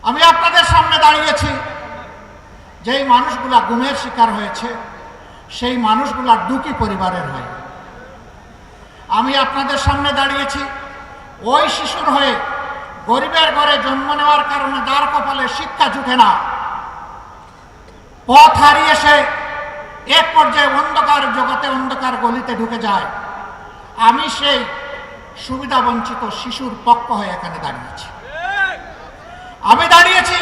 আমি আপনাদের সামনে দাঁড়িয়েছি, যেই মানুষগুলা গুমের শিকার হয়েছে সেই মানুষগুলা দুঃখী পরিবারের হয়। আমি আপনাদের সামনে দাঁড়িয়েছি ওই শিশুর হয়ে, গরিবের ঘরে জন্ম নেওয়ার কারণে যার কপালে শিক্ষা জুটে না, পথ হারিয়ে সে এক পর্যায়ে অন্ধকার জগতে, অন্ধকার গলিতে ঢুকে যায়। আমি সেই সুবিধা বঞ্চিত শিশুর পক্ষ হয়ে এখানে দাঁড়িয়েছি। আমি দাঁড়িয়েছি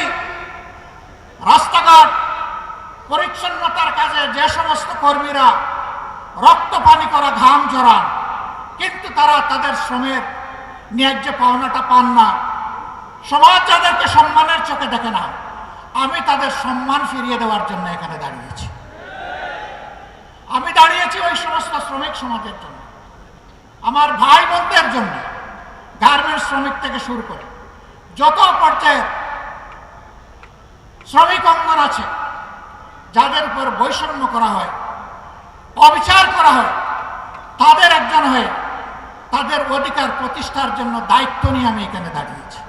রাস্তাঘাট পরিচ্ছন্নতার কাজে যে সমস্ত কর্মীরা রক্ত পানি করা ঘাম ঝরান, কিন্তু তারা তাদের শ্রমের ন্যায্য পাওনাটা পান না। সমাজ যাদেরকে সম্মানের চোখে দেখে না, আমি তাদের সম্মান ফিরিয়ে দেওয়ার জন্য এখানে দাঁড়িয়েছি। আমি দাঁড়িয়েছি ওই সমস্ত শ্রমিক সমাজের জন্য, আমার ভাই বোনদের জন্য, গার্মেন্টস শ্রমিক থেকে শুরু করে যত পর্যায়ের শ্রমিক অঙ্গন আছে, যাদের উপর বৈষম্য করা হয়, অবিচার করা হয়, তাদের একজন হয়ে তাদের অধিকার প্রতিষ্ঠার জন্য দায়িত্ব নিয়ে আমি এখানে দাঁড়িয়েছি।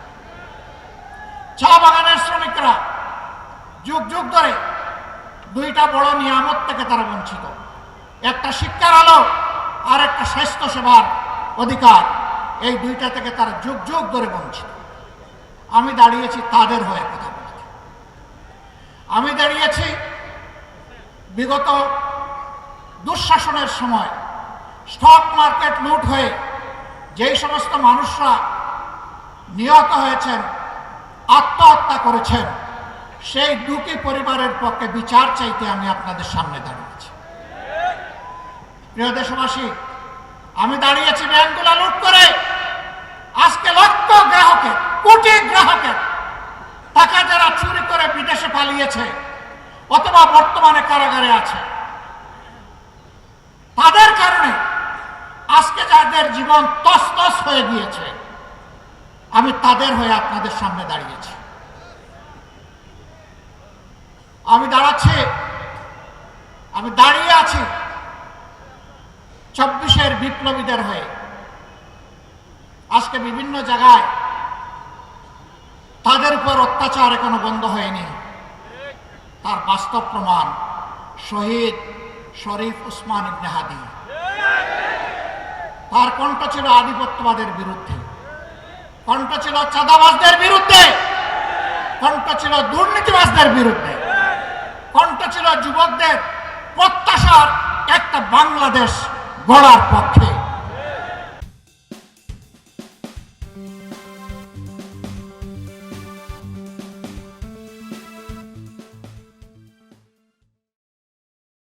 চা বাগানের শ্রমিকরা যুগ যুগ ধরে দুইটা বড় নিয়ামত থেকে তারা বঞ্চিত, একটা শিক্ষার আলো আর একটা স্বাস্থ্য সেবার অধিকার। এই দুইটা থেকে তারা যুগ যুগ ধরে বঞ্চিত। আমি দাঁড়িয়েছি তাদের হয়ে কথা বলতে। আমি দাঁড়িয়েছি বিগত দুঃশাসনের সময় স্টক মার্কেট লুট হয়ে যেই সমস্ত মানুষরা নিহত হয়েছেন, আত্মহত্যা করেছেন, সেই দুঃখী পরিবারের পক্ষে বিচার চাইতে আমি আপনাদের সামনে দাঁড়িয়েছি। প্রিয় দেশবাসী, আমি দাঁড়িয়েছি ব্যাংকগুলো লুট করে আজকে লক্ষ গ্রাহকের, কোটি গ্রাহকের টাকা যারা চুরি করে বিদেশে পালিয়েছে অথবা বর্তমানে কারাগারে আছে, তাদের কারণে আজকে যাদের জীবন তছনছ হয়ে গিয়েছে, আমি তাদের হয়ে আপনাদের সামনে দাঁড়িয়েছি। আমি দাঁড়িয়ে আছি 24-এর বিপ্লবীদের হয়ে। আজকে বিভিন্ন জায়গায় তাদের উপর অত্যাচার এখনো বন্ধ হয়নি, তার বাস্তব প্রমাণ শহীদ শরীফ উসমান ইবনে হাদি। তার কণ্ঠ ছিল আধিপত্যবাদের বিরুদ্ধে, কণ্ঠ ছিল চাঁদাবাজদের বিরুদ্ধে, কণ্ঠ ছিল দুর্নীতিবাজদের বিরুদ্ধে, কণ্ঠ ছিল যুবকদের প্রত্যাশার একটা বাংলাদেশ গড়ার পক্ষে।